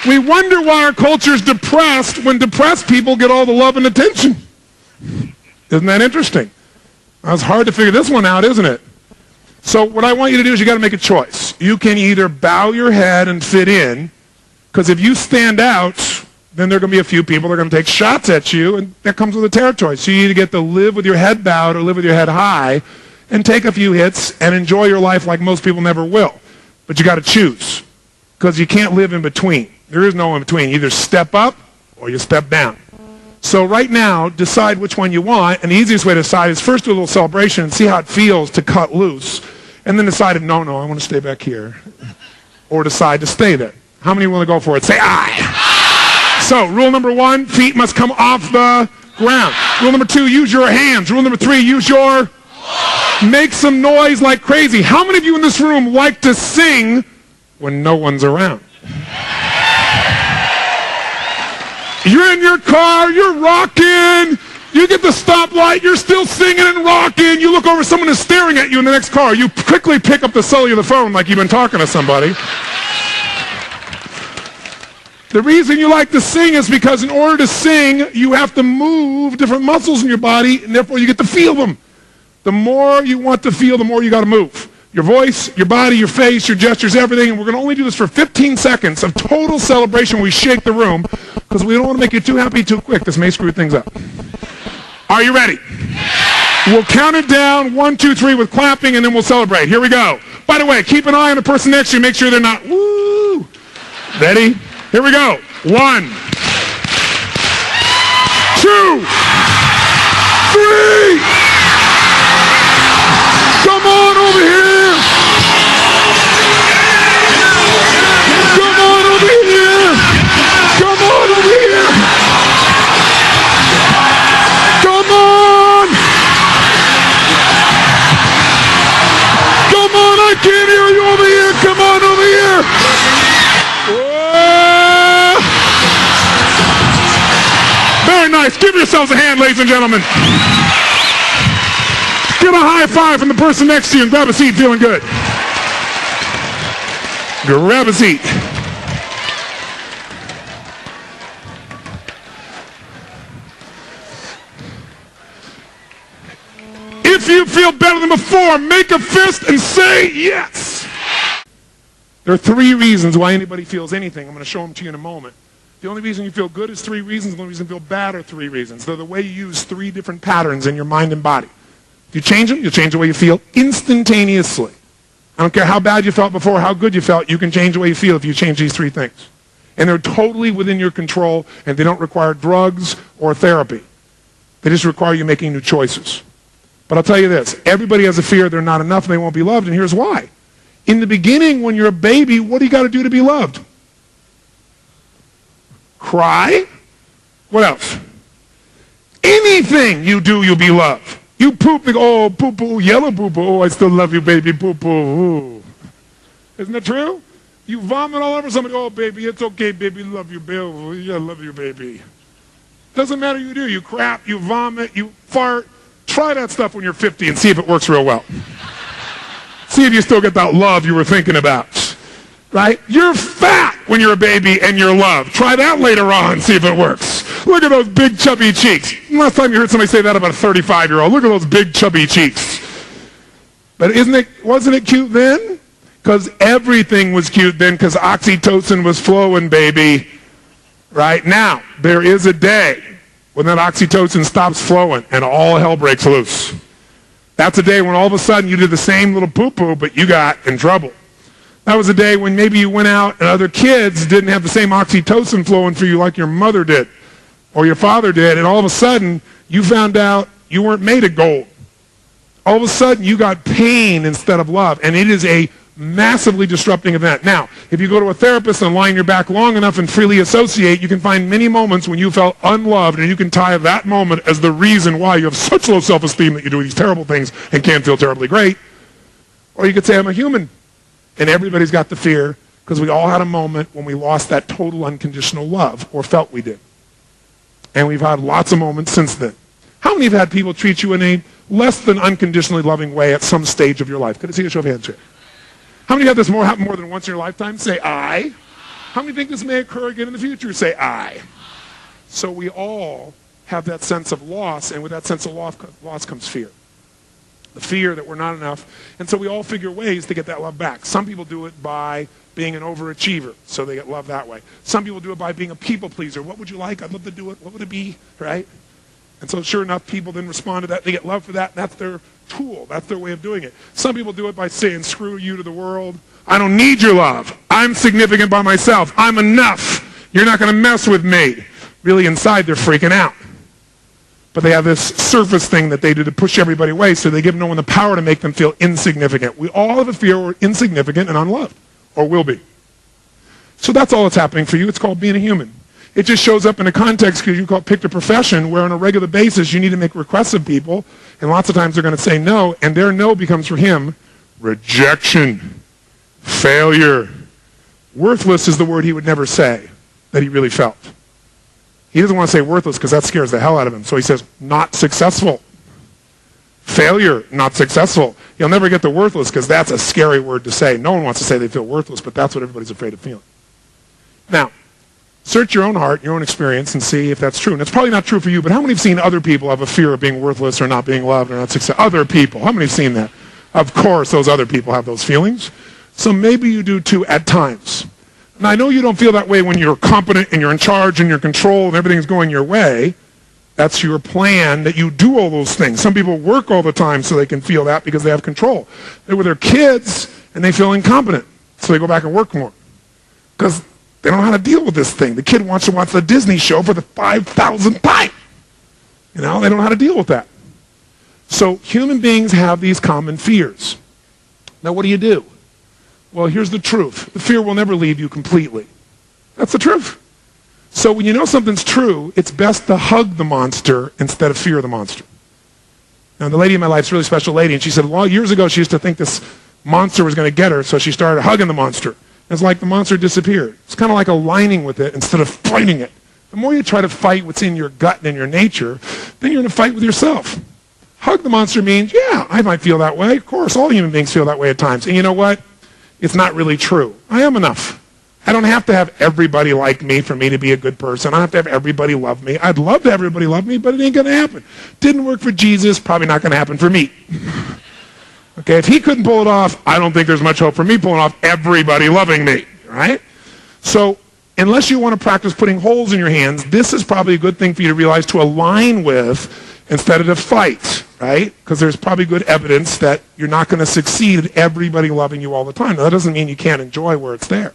We wonder why our culture is depressed when depressed people get all the love and attention. Isn't that interesting? It's hard to figure this one out, isn't it? So what I want you to do is you got to make a choice. You can either bow your head and fit in, because if you stand out, then there are going to be a few people that are going to take shots at you, and that comes with the territory. So you either get to live with your head bowed or live with your head high and take a few hits and enjoy your life like most people never will. But you got to choose, because you can't live in between. There is no in between. You either step up or you step down. So right now, decide which one you want, and the easiest way to decide is first do a little celebration and see how it feels to cut loose, and then decide, no, I want to stay back here, or decide to stay there. How many want to go for it? Say aye. So rule number 1, feet must come off the ground. Rule number 2, use your hands. Rule number 3, use your... Make some noise like crazy. How many of you in this room like to sing when no one's around? You're in your car, you're rocking, you get the stoplight, you're still singing and rocking, you look over, someone is staring at you in the next car, you quickly pick up the cellular phone like you've been talking to somebody. The reason you like to sing is because in order to sing, you have to move different muscles in your body, and therefore you get to feel them. The more you want to feel, the more you got to move. Your voice, your body, your face, your gestures, everything. And we're going to only do this for 15 seconds of total celebration. We shake the room because we don't want to make you too happy too quick. This may screw things up. Are you ready? We'll count it down, 1, 2, 3 with clapping, and then we'll celebrate. Here we go. By the way, keep an eye on the person next to you. Make sure they're not, woo. Ready? Here we go. 1, 2, 3. Come on over here. Come on over here. Come on over here. Come on. Come on, I can't hear you over here. Come on over here. Whoa. Very nice. Give yourselves a hand, ladies and gentlemen. Give a high five from the person next to you and grab a seat, feeling good. Grab a seat. If you feel better than before, make a fist and say yes. There are 3 reasons why anybody feels anything. I'm going to show them to you in a moment. The only reason you feel good is 3 reasons. The only reason you feel bad are 3 reasons. They're the way you use 3 different patterns in your mind and body. If you change them, you'll change the way you feel instantaneously. I don't care how bad you felt before, how good you felt, you can change the way you feel if you change these 3 things. And they're totally within your control, and they don't require drugs or therapy. They just require you making new choices. But I'll tell you this, everybody has a fear they're not enough and they won't be loved, and here's why. In the beginning, when you're a baby, what do you got to do to be loved? Cry? What else? Anything you do, you'll be loved. You poop, they go, oh, poo-poo, yellow poo-poo, oh, I still love you, baby, poo-poo. Isn't that true? You vomit all over somebody, oh, baby, it's okay, baby, love you, baby, yeah, love you, baby. Doesn't matter what you do. You crap, you vomit, you fart. Try that stuff when you're 50 and see if it works real well. See if you still get that love you were thinking about. Right? You're fat when you're a baby and you're loved. Try that later on, see if it works. Look at those big chubby cheeks. Last time you heard somebody say that about a 35-year-old. Look at those big chubby cheeks. But wasn't it cute then? Because everything was cute then, because oxytocin was flowing, baby. Right now, there is a day when that oxytocin stops flowing and all hell breaks loose. That's a day when all of a sudden you did the same little poo-poo, but you got in trouble. That was a day when maybe you went out and other kids didn't have the same oxytocin flowing for you like your mother did or your father did, and all of a sudden you found out you weren't made of gold. All of a sudden you got pain instead of love, and it is a massively disrupting event. Now, if you go to a therapist and lie on your back long enough and freely associate, you can find many moments when you felt unloved, and you can tie that moment as the reason why you have such low self-esteem that you do these terrible things and can't feel terribly great. Or you could say, I'm a human. And everybody's got the fear because we all had a moment when we lost that total unconditional love or felt we did. And we've had lots of moments since then. How many have had people treat you in a less than unconditionally loving way at some stage of your life? Could I see a show of hands here? How many have this happen more than once in your lifetime? Say, I. How many think this may occur again in the future? Say aye. So we all have that sense of loss, and with that sense of loss comes fear. The fear that we're not enough. And so we all figure ways to get that love back. Some people do it by being an overachiever, so they get love that way. Some people do it by being a people pleaser. What would you like? I'd love to do it. What would it be? Right? And so sure enough, people then respond to that. They get love for that, and that's their tool. That's their way of doing it. Some people do it by saying, screw you to the world. I don't need your love. I'm significant by myself. I'm enough. You're not going to mess with me. Really inside, they're freaking out. But they have this surface thing that they do to push everybody away, so they give no one the power to make them feel insignificant. We all have a fear we're insignificant and unloved, or will be. So that's all that's happening for you. It's called being a human. It just shows up in a context because you picked a profession where on a regular basis you need to make requests of people, and lots of times they're going to say no, and their no becomes for him rejection, failure. Worthless is the word he would never say that he really felt. He doesn't want to say worthless because that scares the hell out of him. So he says, not successful. Failure, not successful. He'll never get to worthless because that's a scary word to say. No one wants to say they feel worthless, but that's what everybody's afraid of feeling. Now, search your own heart, your own experience, and see if that's true. And it's probably not true for you, but how many have seen other people have a fear of being worthless or not being loved or not successful? Other people. How many have seen that? Of course, those other people have those feelings. So maybe you do too at times. Now, I know you don't feel that way when you're competent and you're in charge and you're in control and everything's going your way. That's your plan, that you do all those things. Some people work all the time so they can feel that because they have control. They're with their kids and they feel incompetent, so they go back and work more because they don't know how to deal with this thing. The kid wants to watch the Disney show for the 5,000th time. They don't know how to deal with that. So human beings have these common fears. Now, what do? Well, here's the truth. The fear will never leave you completely. That's the truth. So when you know something's true, it's best to hug the monster instead of fear the monster. Now, the lady in my life is a really special lady, and she said, well, years ago she used to think this monster was going to get her, so she started hugging the monster. It's like the monster disappeared. It's kind of like aligning with it instead of fighting it. The more you try to fight what's in your gut and in your nature, then you're going to fight with yourself. Hug the monster means, yeah, I might feel that way. Of course, all human beings feel that way at times. And you know what? It's not really true. I am enough. I don't have to have everybody like me for me to be a good person. I don't have to have everybody love me. I'd love to have everybody love me, but it ain't going to happen. Didn't work for Jesus, probably not going to happen for me. Okay, if he couldn't pull it off, I don't think there's much hope for me pulling off everybody loving me, right? So unless you want to practice putting holes in your hands, this is probably a good thing for you to realize to align with instead of to fight, right? Because there's probably good evidence that you're not going to succeed at everybody loving you all the time. Now, that doesn't mean you can't enjoy where it's there.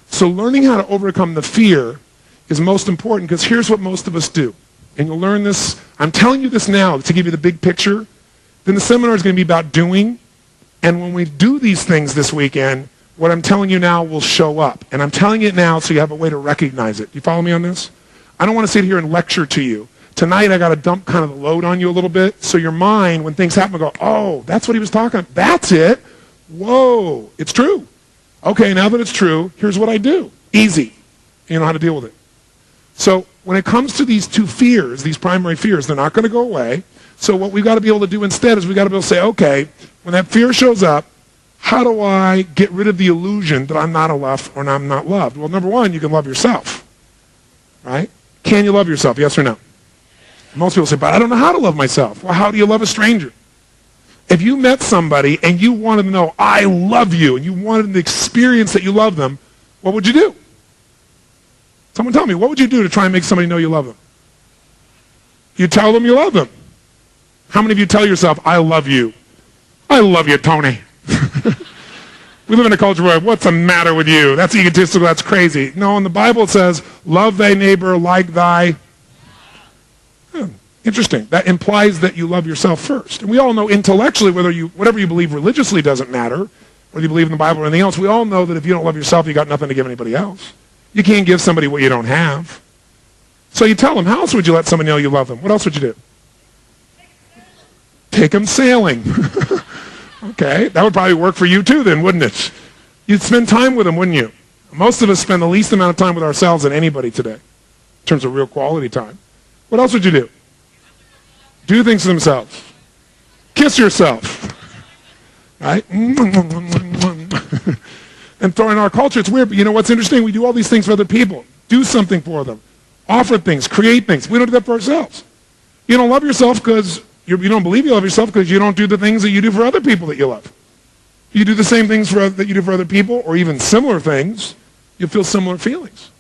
So learning how to overcome the fear is most important because here's what most of us do. And you'll learn this. I'm telling you this now to give you the big picture. Then the seminar is going to be about doing. And when we do these things this weekend, what I'm telling you now will show up. And I'm telling it now so you have a way to recognize it. You follow me on this? I don't want to sit here and lecture to you. Tonight I got to dump kind of the load on you a little bit so your mind, when things happen, go, oh, that's what he was talking about. That's it. Whoa, it's true. Okay, now that it's true, here's what I do. Easy. You know how to deal with it. So when it comes to these two fears, these primary fears, they're not going to go away. So what we've got to be able to do instead is we've got to be able to say, okay, when that fear shows up, how do I get rid of the illusion that I'm not enough or I'm not loved? Well, number one, you can love yourself. Right? Can you love yourself? Yes or no? Most people say, but I don't know how to love myself. Well, how do you love a stranger? If you met somebody and you wanted to know, I love you, and you wanted the experience that you love them, what would you do? Someone tell me, what would you do to try and make somebody know you love them? You tell them you love them. How many of you tell yourself, I love you? I love you, Tony. We live in a culture where, what's the matter with you? That's egotistical, that's crazy. No, in the Bible it says, love thy neighbor like thy... Interesting. That implies that you love yourself first. And we all know intellectually, whatever you believe religiously doesn't matter, whether you believe in the Bible or anything else, we all know that if you don't love yourself, you got nothing to give anybody else. You can't give somebody what you don't have. So you tell them, how else would you let somebody know you love them? What else would you do? Take them sailing. Okay, that would probably work for you too then, wouldn't it? You'd spend time with them, wouldn't you? Most of us spend the least amount of time with ourselves than anybody today, in terms of real quality time. What else would you do? Do things to themselves. Kiss yourself. Right? And in our culture, it's weird, but you know what's interesting? We do all these things for other people. Do something for them. Offer things, create things. We don't do that for ourselves. You don't love yourself because you don't believe you love yourself because you don't do the things that you do for other people that you love. You do the same things that you do for other people, or even similar things, you'll feel similar feelings.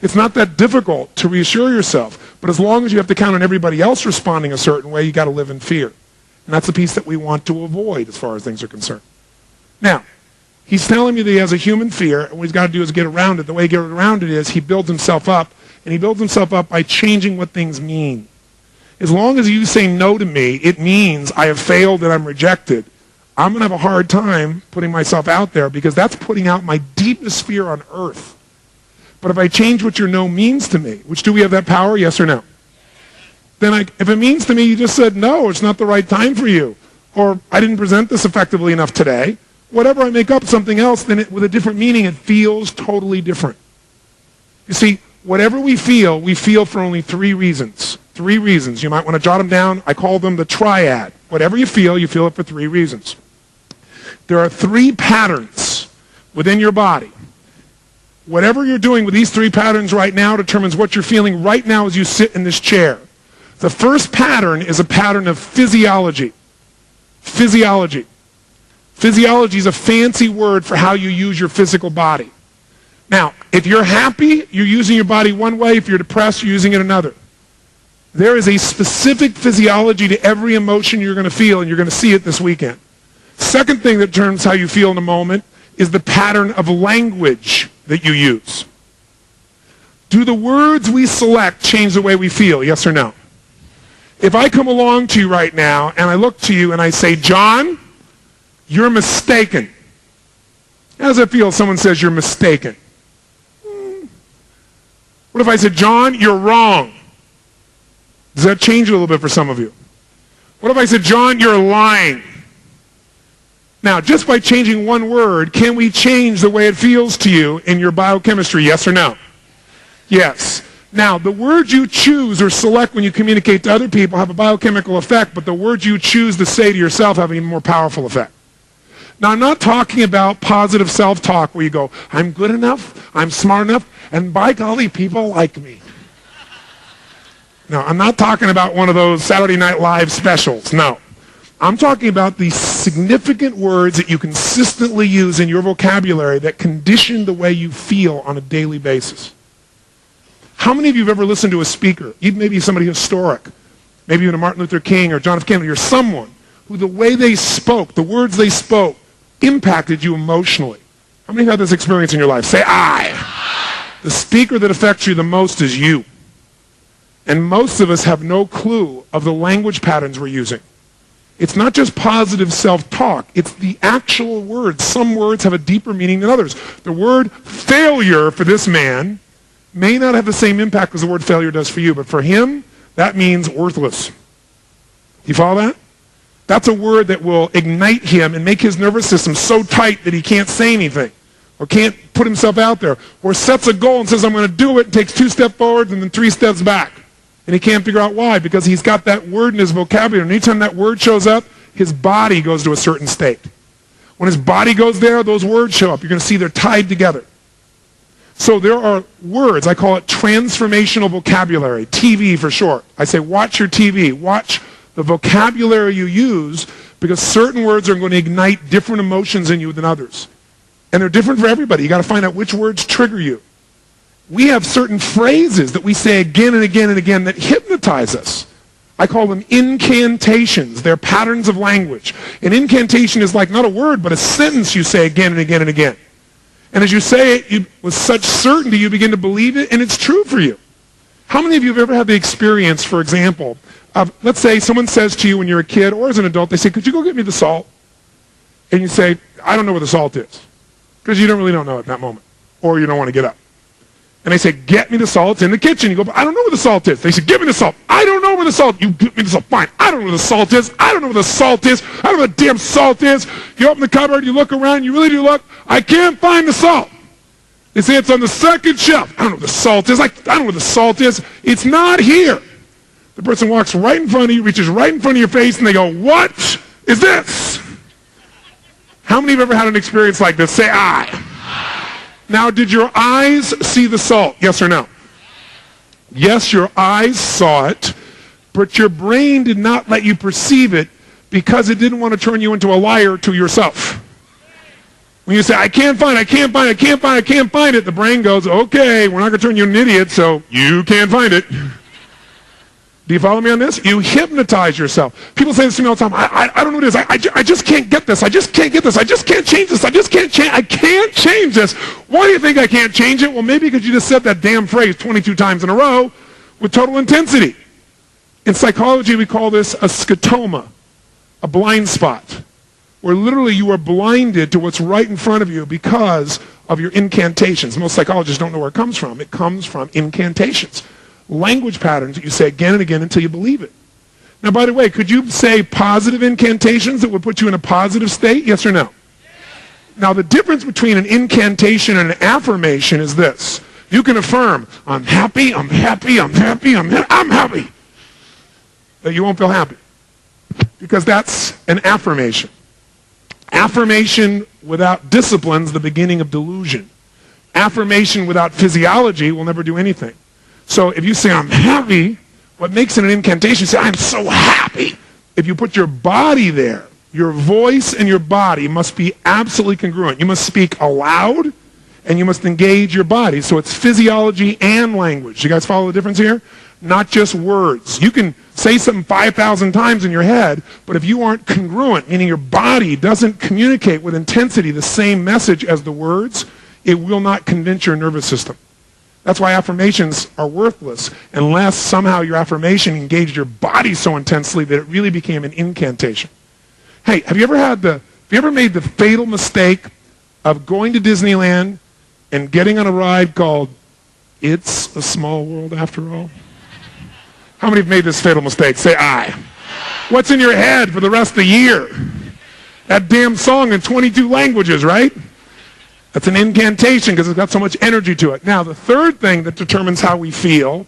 It's not that difficult to reassure yourself, but as long as you have to count on everybody else responding a certain way, you got to live in fear. And that's the piece that we want to avoid as far as things are concerned. Now, he's telling me that he has a human fear, and what he's got to do is get around it. The way he gets around it is he builds himself up, and he builds himself up by changing what things mean. As long as you say no to me, it means I have failed and I'm rejected. I'm going to have a hard time putting myself out there because that's putting out my deepest fear on earth. But if I change what your no means to me, which do we have that power, yes or no? Then if it means to me, you just said, no, it's not the right time for you. Or I didn't present this effectively enough today. Whatever I make up something else, then with a different meaning, it feels totally different. You see, whatever we feel for only 3 reasons. 3 reasons. You might want to jot them down. I call them the triad. Whatever you feel it for 3 reasons. There are 3 patterns within your body. Whatever you're doing with these 3 patterns right now determines what you're feeling right now as you sit in this chair. The first pattern is a pattern of physiology. Physiology. Physiology is a fancy word for how you use your physical body. Now, if you're happy, you're using your body one way. If you're depressed, you're using it another. There is a specific physiology to every emotion you're going to feel, and you're going to see it this weekend. Second thing that determines how you feel in a moment is the pattern of language that you use. Do the words we select change the way we feel, yes or no? If I come along to you right now and I look to you and I say, John, you're mistaken. How does it feel if someone says you're mistaken? What if I said, John, you're wrong? Does that change a little bit for some of you? What if I said, John, you're lying? Now, just by changing one word, can we change the way it feels to you in your biochemistry, yes or no? Yes. Now, the words you choose or select when you communicate to other people have a biochemical effect, but the words you choose to say to yourself have an even more powerful effect. Now, I'm not talking about positive self-talk where you go, I'm good enough, I'm smart enough, and by golly, people like me. No, I'm not talking about one of those Saturday Night Live specials, no. I'm talking about the significant words that you consistently use in your vocabulary that condition the way you feel on a daily basis. How many of you have ever listened to a speaker, even maybe somebody historic, maybe even a Martin Luther King or John F. Kennedy or someone who the way they spoke, the words they spoke, impacted you emotionally? How many have had this experience in your life? Say, I. The speaker that affects you the most is you. And most of us have no clue of the language patterns we're using. It's not just positive self-talk. It's the actual words. Some words have a deeper meaning than others. The word failure for this man may not have the same impact as the word failure does for you, but for him, that means worthless. You follow that? That's a word that will ignite him and make his nervous system so tight that he can't say anything or can't put himself out there or sets a goal and says, I'm going to do it, and takes 2 steps forward and then 3 steps back. And he can't figure out why, because he's got that word in his vocabulary. And anytime that word shows up, his body goes to a certain state. When his body goes there, those words show up. You're going to see they're tied together. So there are words, I call it transformational vocabulary, TV for short. I say watch your TV, watch the vocabulary you use, because certain words are going to ignite different emotions in you than others. And they're different for everybody. You got to find out which words trigger you. We have certain phrases that we say again and again and again that hypnotize us. I call them incantations. They're patterns of language. An incantation is like not a word, but a sentence you say again and again and again. And as you say it, with such certainty, you begin to believe it, and it's true for you. How many of you have ever had the experience, for example, of, let's say someone says to you when you're a kid or as an adult, they say, could you go get me the salt? And you say, I don't know where the salt is. Because you don't know at that moment. Or you don't want to get up. And they say, get me the salt. It's in the kitchen. You go, but I don't know where the salt is. They say, give me the salt. I don't know where the salt is. You give me the salt. Fine. I don't know where the salt is. I don't know where the salt is. I don't know where the damn salt is. You open the cupboard, you look around, you really do look. I can't find the salt. They say it's on the second shelf. I don't know where the salt is. I don't know where the salt is. It's not here. The person walks right in front of you, reaches right in front of your face, and they go, what is this? How many have ever had an experience like this? Say, I. Now, did your eyes see the salt? Yes or no? Yes, your eyes saw it, but your brain did not let you perceive it because it didn't want to turn you into a liar to yourself. When you say, I can't find it, the brain goes, okay, we're not going to turn you into an idiot, so you can't find it. Do you follow me on this? You hypnotize yourself. People say this to me all the time. I don't know what it is. I just can't get this. I just can't get this. I just can't change this. I can't change this. Why do you think I can't change it? Well, maybe because you just said that damn phrase 22 times in a row with total intensity. In psychology, we call this a scotoma, a blind spot, where literally you are blinded to what's right in front of you because of your incantations. Most psychologists don't know where it comes from. It comes from incantations. Language patterns that you say again and again until you believe it. Now, by the way, could you say positive incantations that would put you in a positive state? Yes or no? Now, the difference between an incantation and an affirmation is this. You can affirm, I'm happy, I'm happy, I'm happy, I'm happy. But you won't feel happy because that's an affirmation. Affirmation without discipline is the beginning of delusion. Affirmation without physiology will never do anything. So if you say, I'm happy, what makes it an incantation, you say, I'm so happy. If you put your body there, your voice and your body must be absolutely congruent. You must speak aloud, and you must engage your body. So it's physiology and language. You guys follow the difference here? Not just words. You can say something 5,000 times in your head, but if you aren't congruent, meaning your body doesn't communicate with intensity the same message as the words, it will not convince your nervous system. That's why affirmations are worthless unless somehow your affirmation engaged your body so intensely that it really became an incantation. Hey, have you ever made the fatal mistake of going to Disneyland and getting on a ride called It's a Small World After All? How many have made this fatal mistake? Say aye. What's in your head for the rest of the year? That damn song in 22 languages, right? That's an incantation because it's got so much energy to it. Now, the third thing that determines how we feel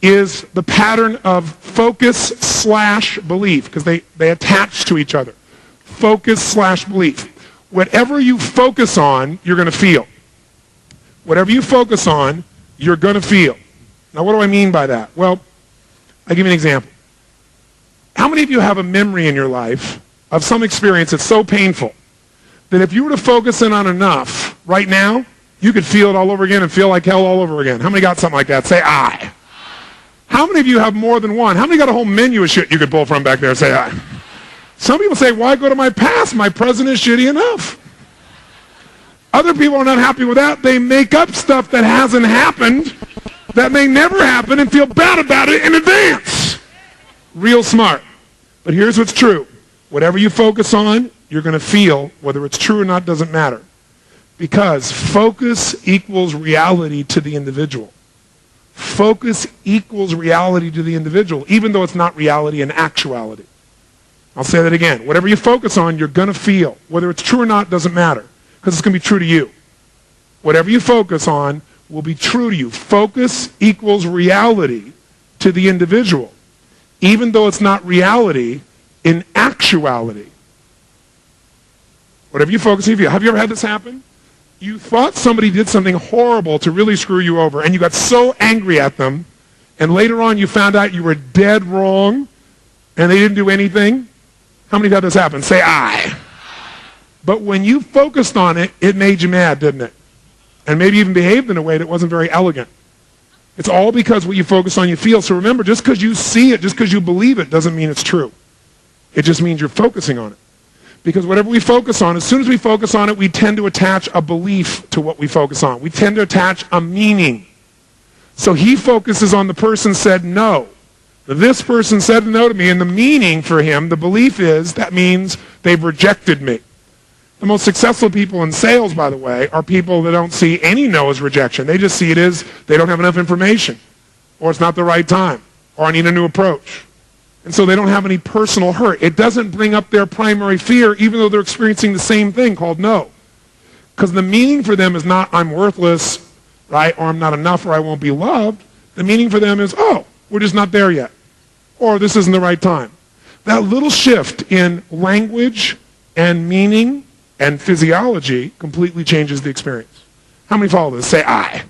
is the pattern of focus/belief, because they attach to each other. Focus/belief. Whatever you focus on, you're going to feel. Whatever you focus on, you're going to feel. Now, what do I mean by that? Well, I'll give you an example. How many of you have a memory in your life of some experience that's so painful that if you were to focus in on enough right now, you could feel it all over again and feel like hell all over again? How many got something like that? Say aye. How many of you have more than one? How many got a whole menu of shit you could pull from back there? Say aye. Some people say, why go to my past? My present is shitty enough. Other people are not happy with that. They make up stuff that hasn't happened that may never happen and feel bad about it in advance. Real smart. But here's what's true. Whatever you focus on, you're going to feel. Whether it's true or not doesn't matter. Because focus equals reality to the individual. Focus equals reality to the individual, even though it's not reality in actuality. I'll say that again. Whatever you focus on, you're going to feel. Whether it's true or not doesn't matter, because it's going to be true to you. Whatever you focus on will be true to you. Focus equals reality to the individual, even though it's not reality in actuality. Whatever you focus on, have you ever had this happen? You thought somebody did something horrible to really screw you over, and you got so angry at them, and later on you found out you were dead wrong, and they didn't do anything? How many have had this happen? Say aye. But when you focused on it, it made you mad, didn't it? And maybe even behaved in a way that wasn't very elegant. It's all because what you focus on, you feel. So remember, just because you see it, just because you believe it, doesn't mean it's true. It just means you're focusing on it. Because whatever we focus on, as soon as we focus on it, we tend to attach a belief to what we focus on. We tend to attach a meaning. So he focuses on the person said no. This person said no to me, and the meaning for him, the belief is, that means they've rejected me. The most successful people in sales, by the way, are people that don't see any no as rejection. They just see it as they don't have enough information, or it's not the right time, or I need a new approach. And so they don't have any personal hurt. It doesn't bring up their primary fear, even though they're experiencing the same thing called no. Because the meaning for them is not I'm worthless, right, or I'm not enough, or I won't be loved. The meaning for them is, oh, we're just not there yet, or this isn't the right time. That little shift in language and meaning and physiology completely changes the experience. How many follow this? Say I.